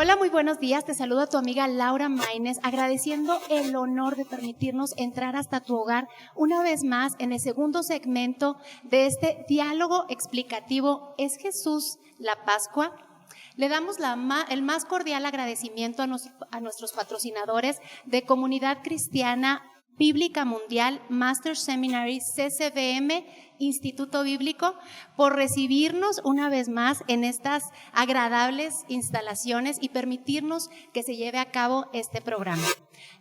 Hola, muy buenos días. Te saluda tu amiga Laura Maínez, agradeciendo el honor de permitirnos entrar hasta tu hogar una vez más en el segundo segmento de este diálogo explicativo. ¿Es Jesús la Pascua? Le damos el más cordial agradecimiento a nuestros patrocinadores de Comunidad Cristiana Bíblica Mundial, Master Seminary, CCBM, Instituto Bíblico, por recibirnos una vez más en estas agradables instalaciones y permitirnos que se lleve a cabo este programa.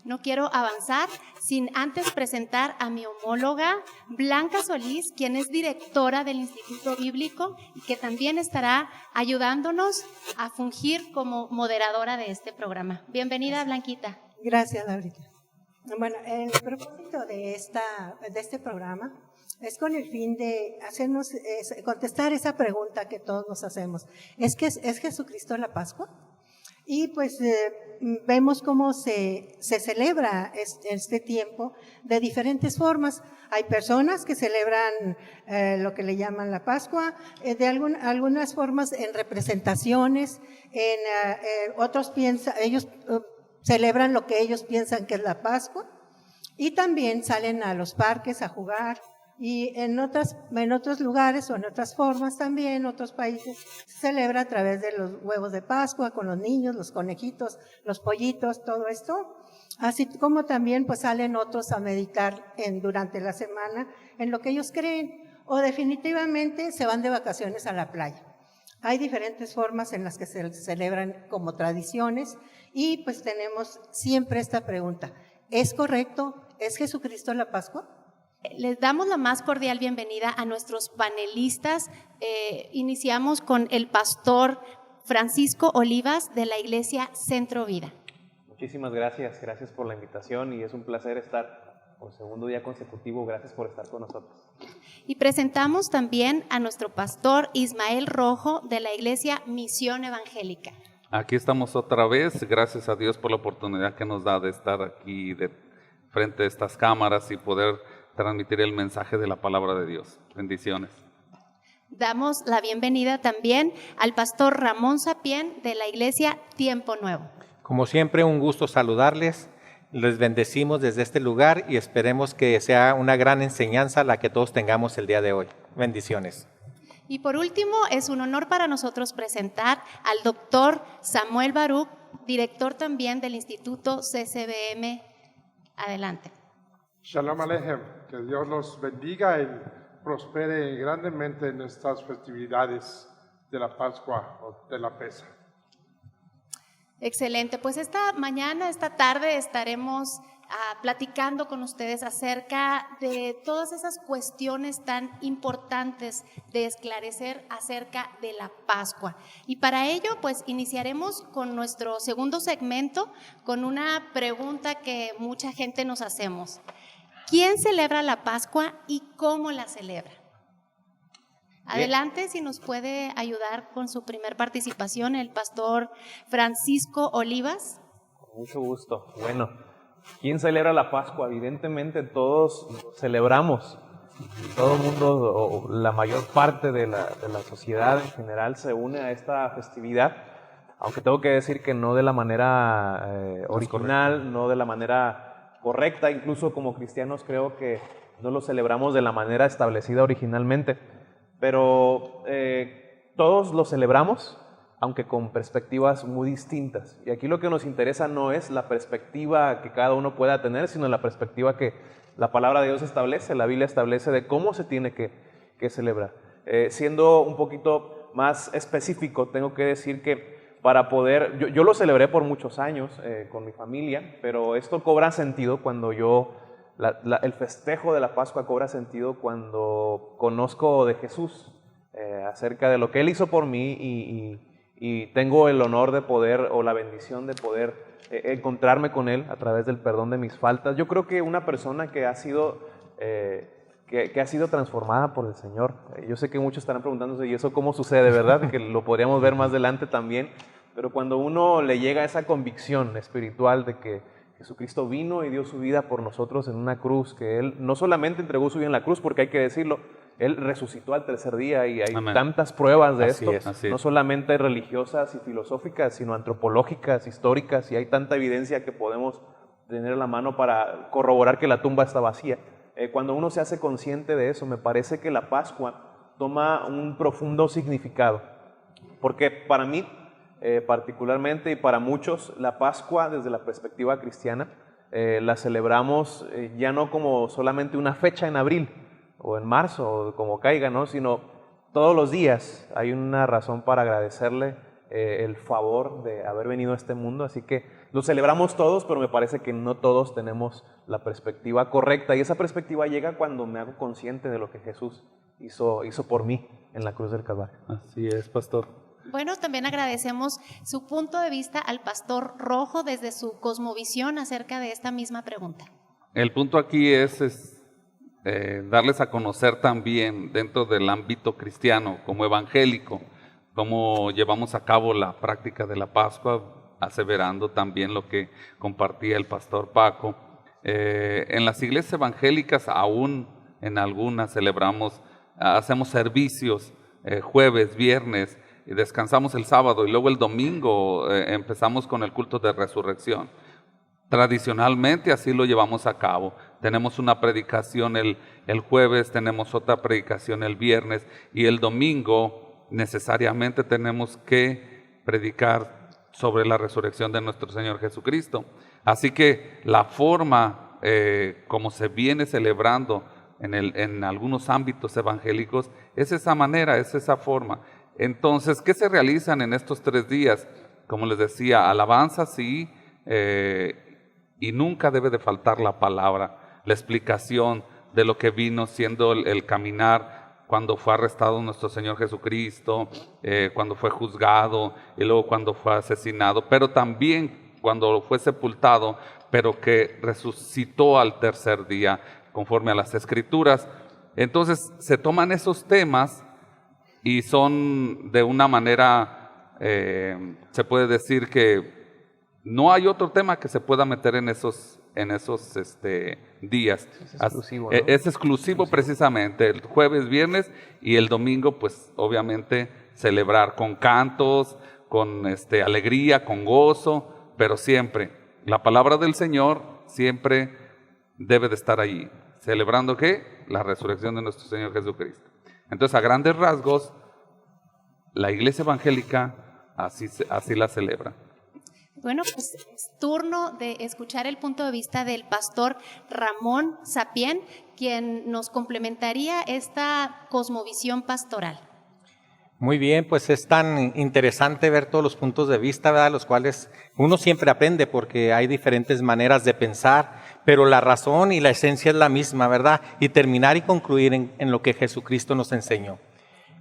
No quiero avanzar sin antes presentar a mi homóloga Blanca Solís, quien es directora del Instituto Bíblico y que también estará ayudándonos a fungir como moderadora de este programa. Bienvenida, Blanquita. Gracias, Laurita. Bueno, el propósito de este programa es con el fin de contestar esa pregunta que todos nos hacemos. ¿Es Jesucristo la Pascua? Y pues vemos cómo se celebra este tiempo de diferentes formas. Hay personas que celebran lo que le llaman la Pascua, de algunas formas en representaciones, otros ellos celebran lo que ellos piensan que es la Pascua, y también salen a los parques a jugar, y en otros lugares o en otras formas también, en otros países, se celebra a través de los huevos de Pascua con los niños, los conejitos, los pollitos, todo esto, así como también pues salen otros a meditar durante la semana en lo que ellos creen, o definitivamente se van de vacaciones a la playa. Hay diferentes formas en las que se celebran como tradiciones, y pues tenemos siempre esta pregunta: ¿es correcto? ¿Es Jesucristo la Pascua? Les damos la más cordial bienvenida a nuestros panelistas. Iniciamos con el pastor Francisco Olivas de la Iglesia Centro Vida. Muchísimas gracias por la invitación y es un placer estar por segundo día consecutivo. Gracias por estar con nosotros. Y presentamos también a nuestro pastor Ismael Rojo de la Iglesia Misión Evangélica. Aquí estamos otra vez, gracias a Dios por la oportunidad que nos da de estar aquí de frente a estas cámaras y poder transmitir el mensaje de la palabra de Dios. Bendiciones. Damos la bienvenida también al pastor Ramón Sapien de la Iglesia Tiempo Nuevo. Como siempre, un gusto saludarles. Les bendecimos desde este lugar y esperemos que sea una gran enseñanza la que todos tengamos el día de hoy. Bendiciones. Y por último, es un honor para nosotros presentar al doctor Samuel Baruch, director también del Instituto CCBM. Adelante. Shalom Aleichem, que Dios los bendiga y prospere grandemente en estas festividades de la Pascua o de la Pesa. Excelente, pues esta tarde estaremos platicando con ustedes acerca de todas esas cuestiones tan importantes de esclarecer acerca de la Pascua. Y para ello, pues iniciaremos con nuestro segundo segmento con una pregunta que mucha gente nos hacemos. ¿Quién celebra la Pascua y cómo la celebra? Adelante, si nos puede ayudar con su primer participación, el pastor Francisco Olivas. Con mucho gusto. Bueno, ¿quién celebra la Pascua? Evidentemente todos celebramos. Todo el mundo, o la mayor parte de la sociedad en general, se une a esta festividad, aunque tengo que decir que no de la manera original, no de la manera correcta. Incluso como cristianos creo que no lo celebramos de la manera establecida originalmente. Pero todos lo celebramos, aunque con perspectivas muy distintas. Y aquí lo que nos interesa no es la perspectiva que cada uno pueda tener, sino la perspectiva que la palabra de Dios establece, la Biblia establece de cómo se tiene que celebrar. Siendo un poquito más específico, tengo que decir que para poder, yo lo celebré por muchos años con mi familia, pero esto cobra sentido cuando el festejo de la Pascua cobra sentido cuando conozco de Jesús, acerca de lo que Él hizo por mí y tengo el honor de poder, o la bendición de poder encontrarme con Él a través del perdón de mis faltas. Yo creo que una persona que ha sido transformada por el Señor, yo sé que muchos estarán preguntándose, ¿y eso cómo sucede, verdad? Que lo podríamos ver más adelante también, pero cuando uno le llega a esa convicción espiritual de que Jesucristo vino y dio su vida por nosotros en una cruz, que Él no solamente entregó su vida en la cruz, porque hay que decirlo, Él resucitó al tercer día y hay Amén. tantas pruebas de Así esto, es. Así es. no solamente religiosas y filosóficas, sino antropológicas, históricas, y hay tanta evidencia que podemos tener a la mano para corroborar que la tumba está vacía. Cuando uno se hace consciente de eso, me parece que la Pascua toma un profundo significado, porque para mí, particularmente, y para muchos, la Pascua desde la perspectiva cristiana, la celebramos ya no como solamente una fecha en abril o en marzo o como caiga, ¿no? Sino todos los días hay una razón para agradecerle el favor de haber venido a este mundo, así que lo celebramos todos, pero me parece que no todos tenemos la perspectiva correcta, y esa perspectiva llega cuando me hago consciente de lo que Jesús hizo por mí en la cruz del Calvario. Así es, pastor. Bueno, también agradecemos su punto de vista al pastor Rojo desde su cosmovisión acerca de esta misma pregunta. El punto aquí es darles a conocer también dentro del ámbito cristiano, como evangélico, cómo llevamos a cabo la práctica de la Pascua, aseverando también lo que compartía el pastor Paco. En las iglesias evangélicas, aún en algunas hacemos servicios jueves, viernes, y descansamos el sábado, y luego el domingo empezamos con el culto de resurrección. Tradicionalmente así lo llevamos a cabo. Tenemos una predicación el jueves, tenemos otra predicación el viernes, y el domingo necesariamente tenemos que predicar sobre la resurrección de nuestro Señor Jesucristo. Así que la forma como se viene celebrando en algunos ámbitos evangélicos es esa manera, es esa forma. Entonces, ¿qué se realizan en estos 3 días? Como les decía, alabanza sí, y nunca debe de faltar la palabra, la explicación de lo que vino siendo el caminar cuando fue arrestado nuestro Señor Jesucristo, cuando fue juzgado y luego cuando fue asesinado, pero también cuando fue sepultado, pero que resucitó al tercer día, conforme a las Escrituras. Entonces se toman esos temas y son de una manera, se puede decir que no hay otro tema que se pueda meter en esos días. Es exclusivo, ¿no? Es exclusivo precisamente, el jueves, viernes y el domingo, pues obviamente celebrar con cantos, con alegría, con gozo, pero siempre la palabra del Señor siempre debe de estar allí. ¿Celebrando qué? La resurrección de nuestro Señor Jesucristo. Entonces, a grandes rasgos, la iglesia evangélica así la celebra. Bueno, pues es turno de escuchar el punto de vista del pastor Ramón Sapien, quien nos complementaría esta cosmovisión pastoral. Muy bien, pues es tan interesante ver todos los puntos de vista, ¿verdad? Los cuales uno siempre aprende porque hay diferentes maneras de pensar, pero la razón y la esencia es la misma, ¿verdad? Y terminar y concluir en lo que Jesucristo nos enseñó.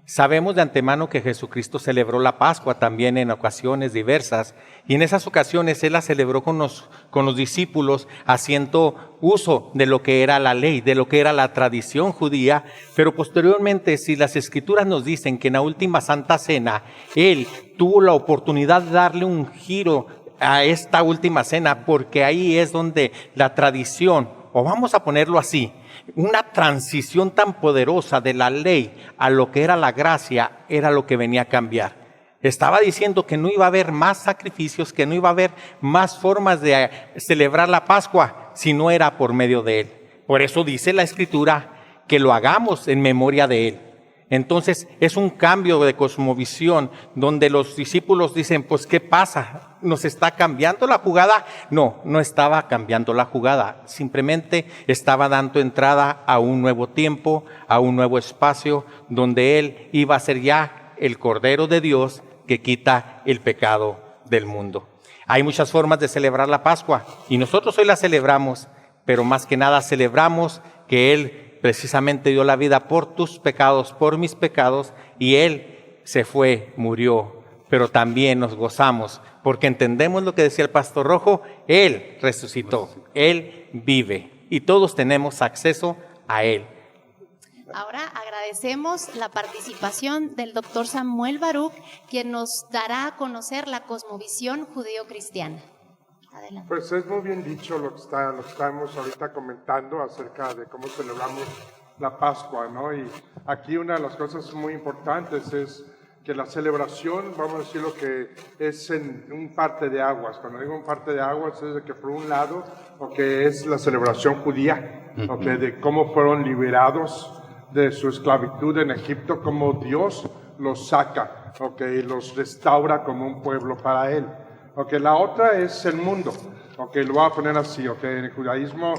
Sabemos de antemano que Jesucristo celebró la Pascua también en ocasiones diversas, y en esas ocasiones Él la celebró con los discípulos, haciendo uso de lo que era la ley, de lo que era la tradición judía, pero posteriormente, si las Escrituras nos dicen que en la última Santa Cena Él tuvo la oportunidad de darle un giro a esta última cena, porque ahí es donde la tradición, o vamos a ponerlo así, una transición tan poderosa de la ley a lo que era la gracia, era lo que venía a cambiar. Estaba diciendo que no iba a haber más sacrificios, que no iba a haber más formas de celebrar la Pascua si no era por medio de Él. Por eso dice la Escritura que lo hagamos en memoria de Él. Entonces es un cambio de cosmovisión donde los discípulos dicen, pues ¿qué pasa? ¿Nos está cambiando la jugada? No, no estaba cambiando la jugada, simplemente estaba dando entrada a un nuevo tiempo, a un nuevo espacio donde Él iba a ser ya el Cordero de Dios que quita el pecado del mundo. Hay muchas formas de celebrar la Pascua y nosotros hoy la celebramos, pero más que nada celebramos que Él precisamente dio la vida por tus pecados, por mis pecados, y Él se fue, murió, pero también nos gozamos, porque entendemos lo que decía el pastor Rojo, Él resucitó, Él vive, y todos tenemos acceso a Él. Ahora agradecemos la participación del doctor Samuel Baruch, quien nos dará a conocer la cosmovisión judío-cristiana. Adelante. Pues es muy bien dicho lo que estamos ahorita comentando acerca de cómo celebramos la Pascua, ¿no? Y aquí una de las cosas muy importantes es que la celebración, vamos a decir lo que es en un parte de aguas. Cuando digo un parte de aguas es de que por un lado, que es la celebración judía, de cómo fueron liberados de su esclavitud en Egipto, cómo Dios los saca, y los restaura como un pueblo para Él. La otra es el mundo, lo voy a poner así, en el judaísmo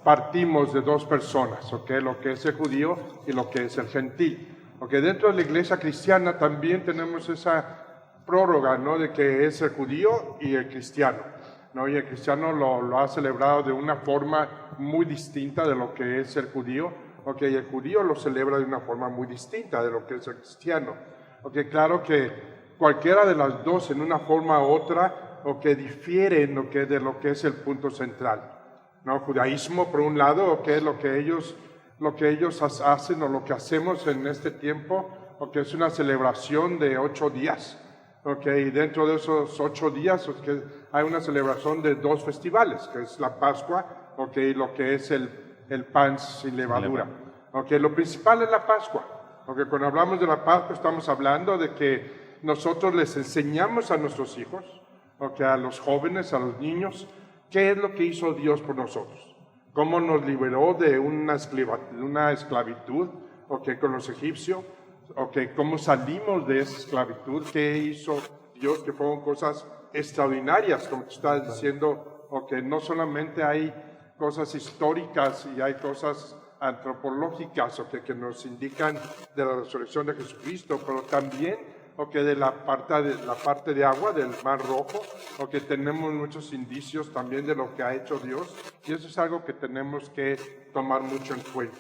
partimos de dos personas, lo que es el judío y lo que es el gentil. Dentro de la iglesia cristiana también tenemos esa prórroga, ¿no? De que es el judío y el cristiano, ¿no? Y el cristiano lo ha celebrado de una forma muy distinta de lo que es el judío, y el judío lo celebra de una forma muy distinta de lo que es el cristiano. Claro que cualquiera de las dos en una forma u otra, difieren de lo que es el punto central, ¿no? Judaísmo por un lado, es lo que ellos hacen o lo que hacemos en este tiempo, es una celebración de 8 días, y dentro de esos 8 días hay una celebración de 2 festivales, que es la Pascua, y lo que es el pan sin levadura. Lo principal es la Pascua, cuando hablamos de la Pascua estamos hablando de que nosotros les enseñamos a nuestros hijos, a los jóvenes, a los niños, qué es lo que hizo Dios por nosotros. Cómo nos liberó de una esclavitud, con los egipcios, cómo salimos de esa esclavitud, qué hizo Dios, que fueron cosas extraordinarias, como tú estás diciendo, no solamente hay cosas históricas y hay cosas antropológicas, que nos indican de la resurrección de Jesucristo, pero también de la parte de agua del Mar Rojo, tenemos muchos indicios también de lo que ha hecho Dios, y eso es algo que tenemos que tomar mucho en cuenta.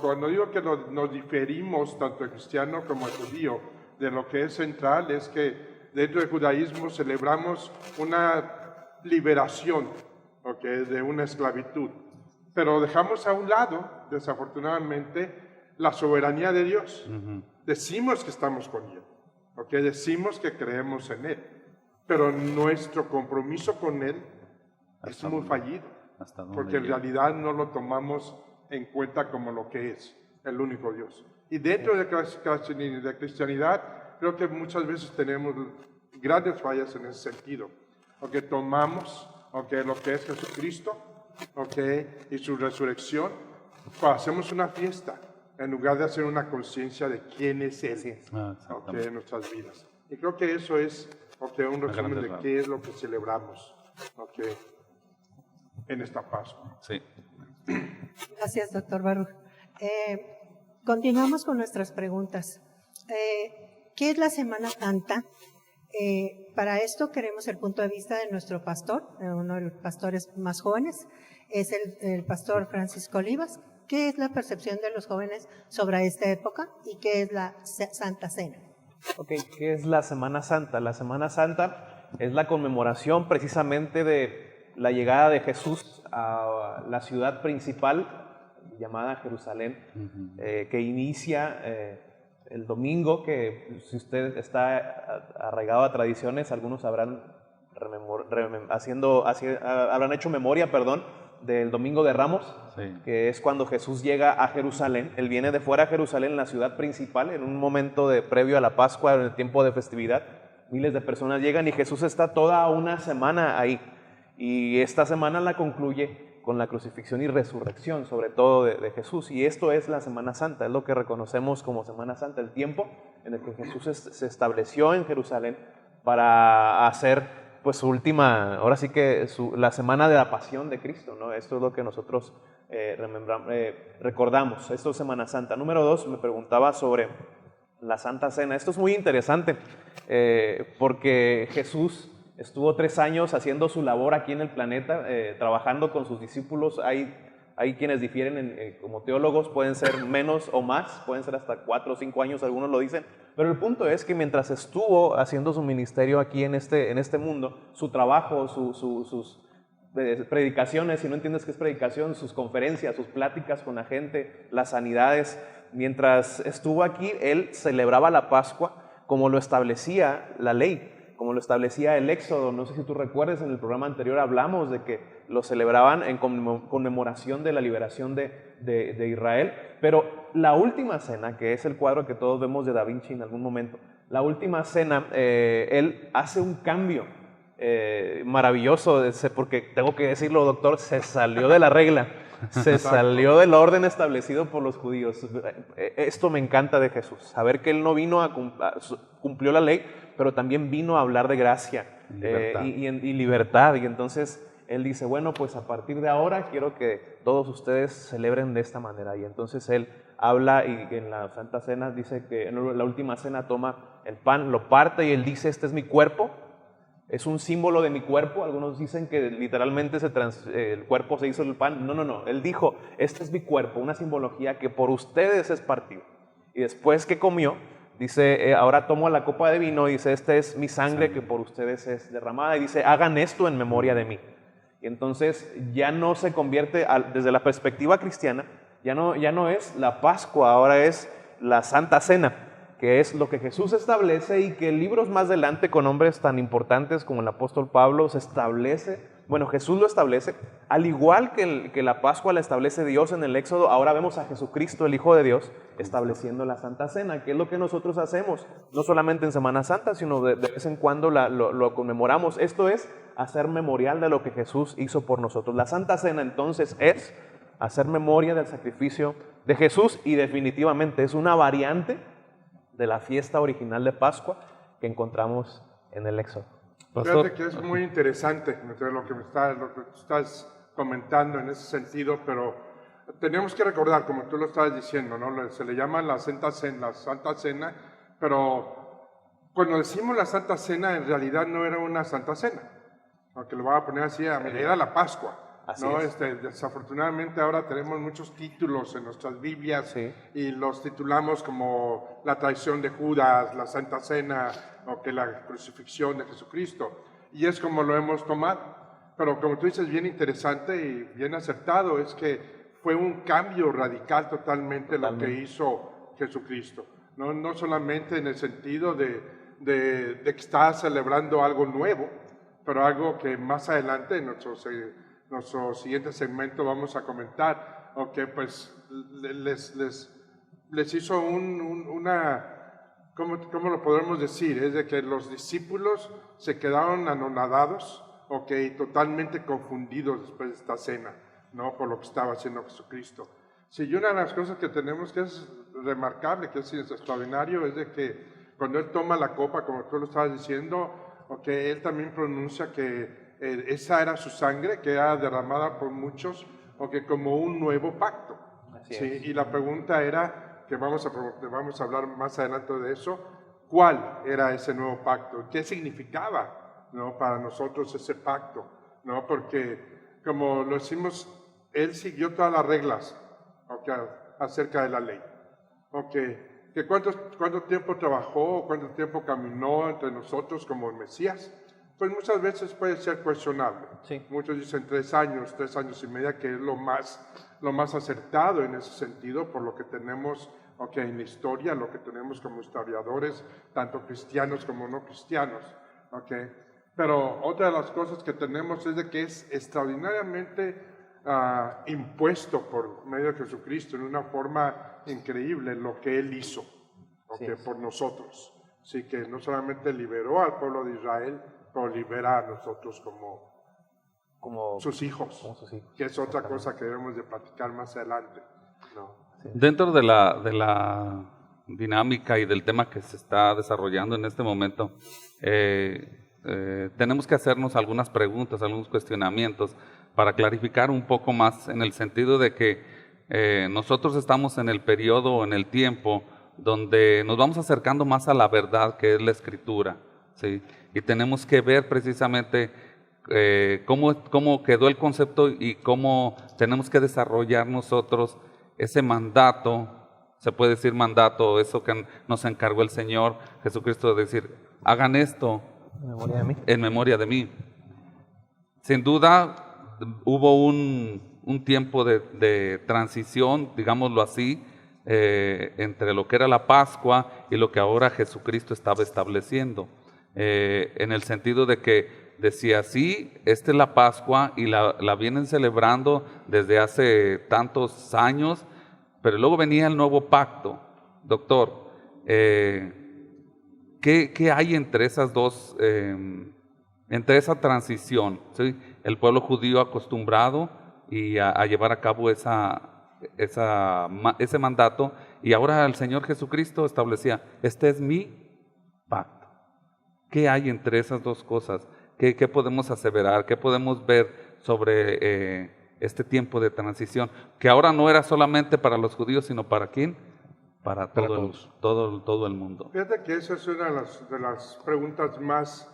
Cuando digo que nos diferimos, tanto el cristiano como el judío, de lo que es central, es que dentro del judaísmo celebramos una liberación, de una esclavitud, pero dejamos a un lado, desafortunadamente, la soberanía de Dios. Decimos que estamos con Él, decimos que creemos en Él, pero nuestro compromiso con Él es muy fallido, porque en realidad no lo tomamos en cuenta como lo que es, el único Dios. Y dentro de la cristianidad, creo que muchas veces tenemos grandes fallas en ese sentido, tomamos lo que es Jesucristo, y su resurrección, hacemos una fiesta, en lugar de hacer una conciencia de quién es Él, en nuestras vidas. Y creo que eso es un resumen de qué es lo que celebramos en esta Pascua. Sí. Gracias, doctor Baruch. Continuamos con nuestras preguntas. ¿Qué es la Semana Santa? Para esto queremos el punto de vista de nuestro pastor, uno de los pastores más jóvenes, es el pastor Francisco Olivas. ¿Qué es la percepción de los jóvenes sobre esta época y qué es la Santa Cena? ¿Qué es la Semana Santa? La Semana Santa es la conmemoración precisamente de la llegada de Jesús a la ciudad principal llamada Jerusalén, que inicia el domingo, que si usted está arraigado a tradiciones, algunos habrán hecho memoria, del Domingo de Ramos, que es cuando Jesús llega a Jerusalén. Él viene de fuera a Jerusalén, la ciudad principal, en un momento previo a la Pascua, en el tiempo de festividad. Miles de personas llegan y Jesús está toda una semana ahí. Y esta semana la concluye con la crucifixión y resurrección, sobre todo de Jesús. Y esto es la Semana Santa, es lo que reconocemos como Semana Santa, el tiempo en el que Jesús se estableció en Jerusalén para hacer su última, ahora sí que la semana de la pasión de Cristo, ¿no? Esto es lo que nosotros recordamos. Esto es Semana Santa. Número 2, me preguntaba sobre la Santa Cena. Esto es muy interesante porque Jesús estuvo 3 años haciendo su labor aquí en el planeta, trabajando con sus discípulos. Hay quienes difieren como teólogos, pueden ser menos o más, pueden ser hasta 4 o 5 años, algunos lo dicen, pero el punto es que mientras estuvo haciendo su ministerio aquí en este mundo, su trabajo, sus predicaciones, si no entiendes qué es predicación, sus conferencias, sus pláticas con la gente, las sanidades, mientras estuvo aquí, él celebraba la Pascua como lo establecía la ley, como lo establecía el Éxodo. No sé si tú recuerdas, en el programa anterior hablamos de que lo celebraban en conmemoración de la liberación de de Israel, pero la última cena, que es el cuadro que todos vemos de Da Vinci en algún momento, la última cena, él hace un cambio maravilloso, porque tengo que decirlo, doctor, se salió de la regla, se salió del orden establecido por los judíos. Esto me encanta de Jesús, saber que Él no vino cumplió la ley, pero también vino a hablar de gracia y libertad, y entonces Él dice, bueno, pues a partir de ahora quiero que todos ustedes celebren de esta manera. Y entonces Él habla y en la Santa Cena dice que en la última cena toma el pan, lo parte y Él dice, este es mi cuerpo, es un símbolo de mi cuerpo. Algunos dicen que literalmente el cuerpo se hizo el pan. No. Él dijo, este es mi cuerpo, una simbología que por ustedes es partido. Y después que comió, dice, ahora tomo la copa de vino y dice, esta es mi sangre que por ustedes es derramada. Y dice, hagan esto en memoria de mí. Y entonces ya no se convierte, desde la perspectiva cristiana, ya no es la Pascua, ahora es la Santa Cena, que es lo que Jesús establece y que libros más adelante con hombres tan importantes como el apóstol Pablo se establece, bueno, Jesús lo establece, al igual que la Pascua la establece Dios en el Éxodo, ahora vemos a Jesucristo, el Hijo de Dios, estableciendo la Santa Cena, que es lo que nosotros hacemos, no solamente en Semana Santa, sino de vez en cuando lo conmemoramos. Esto es hacer memorial de lo que Jesús hizo por nosotros. La Santa Cena entonces es hacer memoria del sacrificio de Jesús y definitivamente es una variante de la fiesta original de Pascua que encontramos en el Éxodo. Fíjate que es muy interesante lo que estás comentando en ese sentido, pero tenemos que recordar, como tú lo estabas diciendo, ¿no? Se le llama la Santa Cena, pero cuando decimos la Santa Cena, en realidad no era una Santa Cena, aunque lo voy a poner así, era la Pascua. Así ¿no? es. Desafortunadamente ahora tenemos muchos títulos en nuestras Biblias, Sí. y los titulamos como la traición de Judas, la Santa Cena, o que la crucifixión de Jesucristo, y es como lo hemos tomado. Pero como tú dices, bien interesante y bien acertado, es que fue un cambio radical totalmente lo que hizo Jesucristo. No solamente en el sentido de que está celebrando algo nuevo, pero algo que más adelante en nuestro siguiente segmento vamos a comentar, o que pues les hizo una, ¿cómo lo podemos decir? Es de que los discípulos se quedaron anonadados, totalmente confundidos después de esta cena, ¿no? Por lo que estaba haciendo Jesucristo. Sí, y una de las cosas que tenemos que es remarcable, que es extraordinario, es de que cuando Él toma la copa, como tú lo estabas diciendo, Él también pronuncia que esa era su sangre, que era derramada por muchos, como un nuevo pacto. Así es. Y la pregunta era, que vamos a hablar más adelante de eso, ¿cuál era ese nuevo pacto? ¿Qué significaba, ¿no? Para nosotros ese pacto? ¿No? Porque, como lo decimos, Él siguió todas las reglas acerca de la ley. Que ¿Cuánto tiempo trabajó, cuánto tiempo caminó entre nosotros como el Mesías? Pues muchas veces puede ser cuestionable. Sí. Muchos dicen 3 años y medio, que es lo más acertado en ese sentido, por lo que tenemos en la historia, lo que tenemos como historiadores, tanto cristianos como no cristianos. Pero otra de las cosas que tenemos es de que es extraordinariamente impuesto por medio de Jesucristo en una forma increíble lo que Él hizo por nosotros. Así que no solamente liberó al pueblo de Israel, pero libera a nosotros como sus hijos, que es otra cosa que debemos de platicar más adelante. ¿No? Sí. Dentro de la dinámica y del tema que se está desarrollando en este momento, tenemos que hacernos algunas preguntas, algunos cuestionamientos para clarificar un poco más, en el sentido de que nosotros estamos en el periodo o en el tiempo donde nos vamos acercando más a la verdad, que es la Escritura, ¿sí? Y tenemos que ver precisamente cómo quedó el concepto y cómo tenemos que desarrollar nosotros ese mandato, se puede decir mandato, eso que nos encargó el Señor Jesucristo, de decir, hagan esto en memoria de mí. Sin duda hubo un tiempo de transición, digámoslo así, entre lo que era la Pascua y lo que ahora Jesucristo estaba estableciendo, en el sentido de que decía, sí, esta es la Pascua y la vienen celebrando desde hace tantos años, pero luego venía el nuevo pacto. Doctor, ¿qué hay entre esas dos, entre esa transición? ¿Sí? El pueblo judío acostumbrado y a llevar a cabo ese mandato, y ahora el Señor Jesucristo establecía, este es mi pacto. ¿Qué hay entre esas dos cosas? ¿Qué podemos aseverar? ¿Qué podemos ver sobre este tiempo de transición? Que ahora no era solamente para los judíos, sino ¿para quién? Para todo el mundo. Fíjate que esa es una de las preguntas más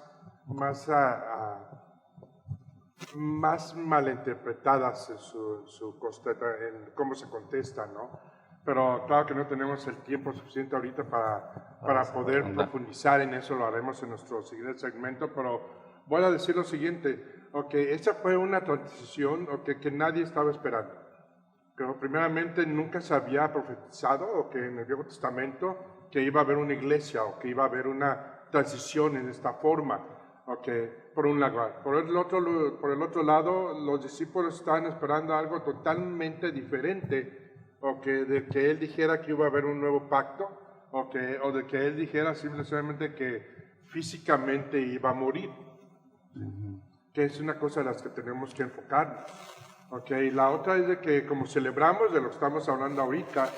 malinterpretadas en en cómo se contesta, ¿no? Pero claro que no tenemos el tiempo suficiente ahorita para poder profundizar en eso, lo haremos en nuestro siguiente segmento, pero voy a decir lo siguiente, esta fue una transición que nadie estaba esperando. Pero primeramente nunca se había profetizado en el Viejo Testamento que iba a haber una iglesia o que iba a haber una transición en esta forma. Por un lado. Por el otro lado, los discípulos estaban esperando algo totalmente diferente, de que Él dijera que iba a haber un nuevo pacto, o de que Él dijera simplemente que físicamente iba a morir, que es una cosa de las que tenemos que enfocarnos. Y la otra es de que como celebramos de lo que estamos hablando ahorita,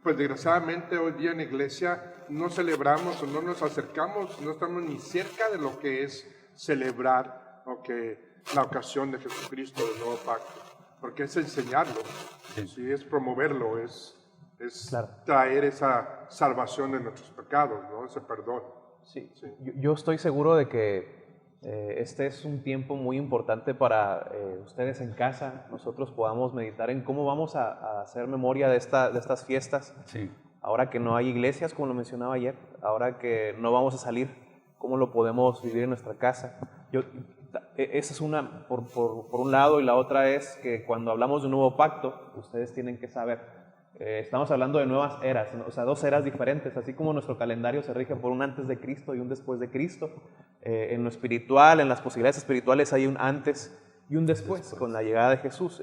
pues desgraciadamente hoy día en la iglesia no celebramos o no nos acercamos, no estamos ni cerca de lo que es celebrar la ocasión de Jesucristo, del nuevo pacto, porque es enseñarlo, sí, es promoverlo, es Claro. traer esa salvación de nuestros pecados, ¿no? Ese perdón. Sí. Yo estoy seguro de que este es un tiempo muy importante para ustedes en casa, nosotros podamos meditar en cómo vamos a hacer memoria de estas fiestas. Sí. Ahora que no hay iglesias, como lo mencionaba ayer, ahora que no vamos a salir, ¿cómo lo podemos vivir en nuestra casa? Esa es una, por un lado, y la otra es que cuando hablamos de un nuevo pacto, ustedes tienen que saber, estamos hablando de nuevas eras, ¿no? O sea, dos eras diferentes, así como nuestro calendario se rige por un antes de Cristo y un después de Cristo. En lo espiritual, en las posibilidades espirituales hay un antes y un después. Con la llegada de Jesús.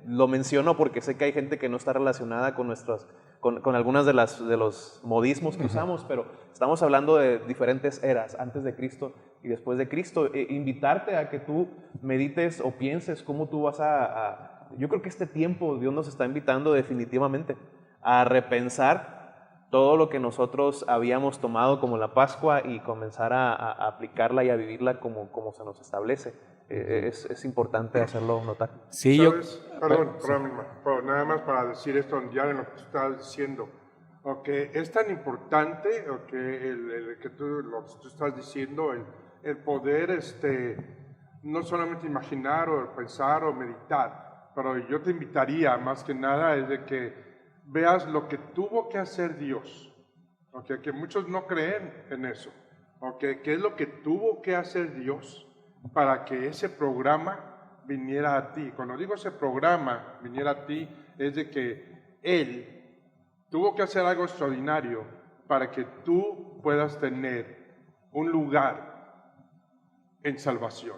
Lo menciono porque sé que hay gente que no está relacionada con algunas de los modismos que usamos, pero estamos hablando de diferentes eras, antes de Cristo y después de Cristo. Invitarte a que tú medites o pienses cómo tú vas yo creo que este tiempo Dios nos está invitando definitivamente a repensar todo lo que nosotros habíamos tomado como la Pascua y comenzar a aplicarla y a vivirla como se nos establece. Es importante hacerlo notar. Sí, ¿Sabes? Perdón, nada más para decir esto ya en lo que tú estás diciendo. Es tan importante lo que tú estás diciendo, el poder no solamente imaginar o pensar o meditar, pero yo te invitaría más que nada es de que veas lo que tuvo que hacer Dios, que muchos no creen en eso, ¿qué es lo que tuvo que hacer Dios para que ese programa viniera a ti? Cuando digo ese programa viniera a ti, es de que Él tuvo que hacer algo extraordinario para que tú puedas tener un lugar en salvación,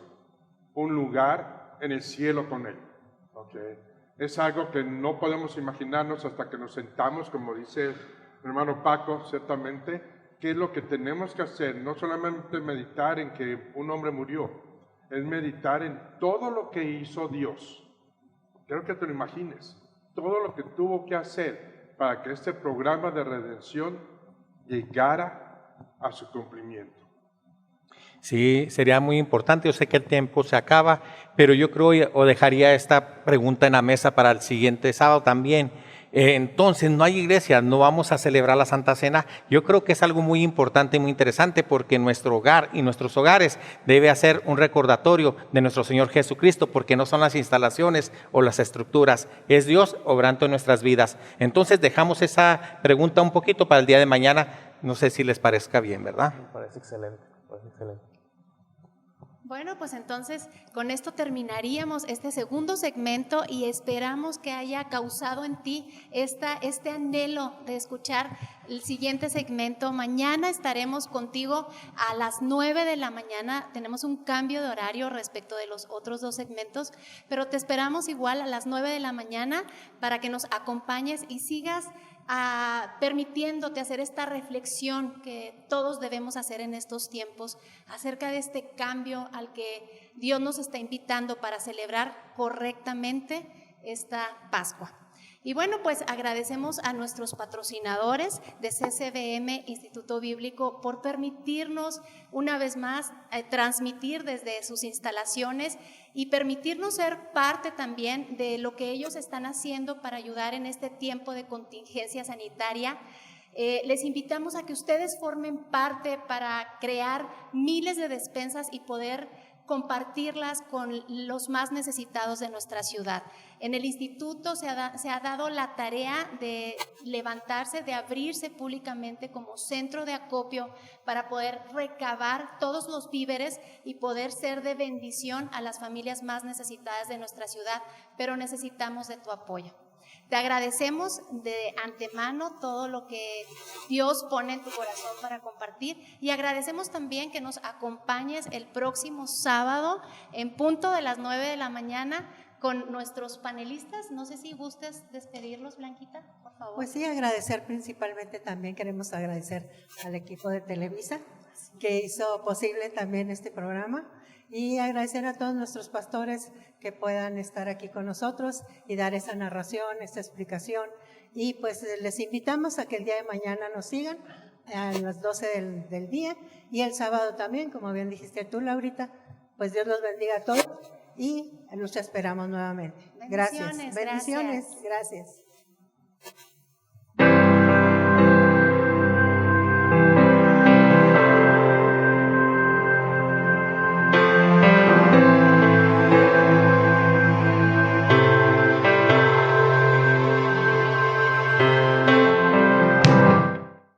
un lugar en el cielo con Él. Es algo que no podemos imaginarnos hasta que nos sentamos, como dice el hermano Paco, ciertamente, qué es lo que tenemos que hacer, no solamente meditar en que un hombre murió, es meditar en todo lo que hizo Dios. Quiero que te lo imagines, todo lo que tuvo que hacer para que este programa de redención llegara a su cumplimiento. Sí, sería muy importante. Yo sé que el tiempo se acaba, pero yo creo o dejaría esta pregunta en la mesa para el siguiente sábado también. Entonces, no hay iglesia, no vamos a celebrar la Santa Cena. Yo creo que es algo muy importante y muy interesante porque nuestro hogar y nuestros hogares debe hacer un recordatorio de nuestro Señor Jesucristo, porque no son las instalaciones o las estructuras, es Dios obrando en nuestras vidas. Entonces, dejamos esa pregunta un poquito para el día de mañana. No sé si les parezca bien, ¿verdad? Me parece excelente, Bueno, pues entonces con esto terminaríamos este segundo segmento y esperamos que haya causado en ti este anhelo de escuchar el siguiente segmento. Mañana estaremos contigo a las 9 de la mañana. Tenemos un cambio de horario respecto de los otros dos segmentos, pero te esperamos igual a las 9 de la mañana para que nos acompañes y sigas permitiéndote hacer esta reflexión que todos debemos hacer en estos tiempos acerca de este cambio al que Dios nos está invitando para celebrar correctamente esta Pascua. Y bueno, pues agradecemos a nuestros patrocinadores de CCBM Instituto Bíblico por permitirnos una vez más transmitir desde sus instalaciones y permitirnos ser parte también de lo que ellos están haciendo para ayudar en este tiempo de contingencia sanitaria. Les invitamos a que ustedes formen parte para crear miles de despensas y poder compartirlas con los más necesitados de nuestra ciudad. En el instituto se ha dado la tarea de levantarse, de abrirse públicamente como centro de acopio para poder recabar todos los víveres y poder ser de bendición a las familias más necesitadas de nuestra ciudad, pero necesitamos de tu apoyo. Te agradecemos de antemano todo lo que Dios pone en tu corazón para compartir y agradecemos también que nos acompañes el próximo sábado en punto de las 9 de la mañana con nuestros panelistas. No sé si gustes despedirlos, Blanquita, por favor. Pues sí, agradecer principalmente, también queremos agradecer al equipo de Televisa que hizo posible también este programa y agradecer a todos nuestros pastores que puedan estar aquí con nosotros y dar esa narración, esta explicación. Y pues les invitamos a que el día de mañana nos sigan a las 12 del día y el sábado también, como bien dijiste tú, Laurita. Pues Dios los bendiga a todos y los esperamos nuevamente. Gracias. Bendiciones. Gracias.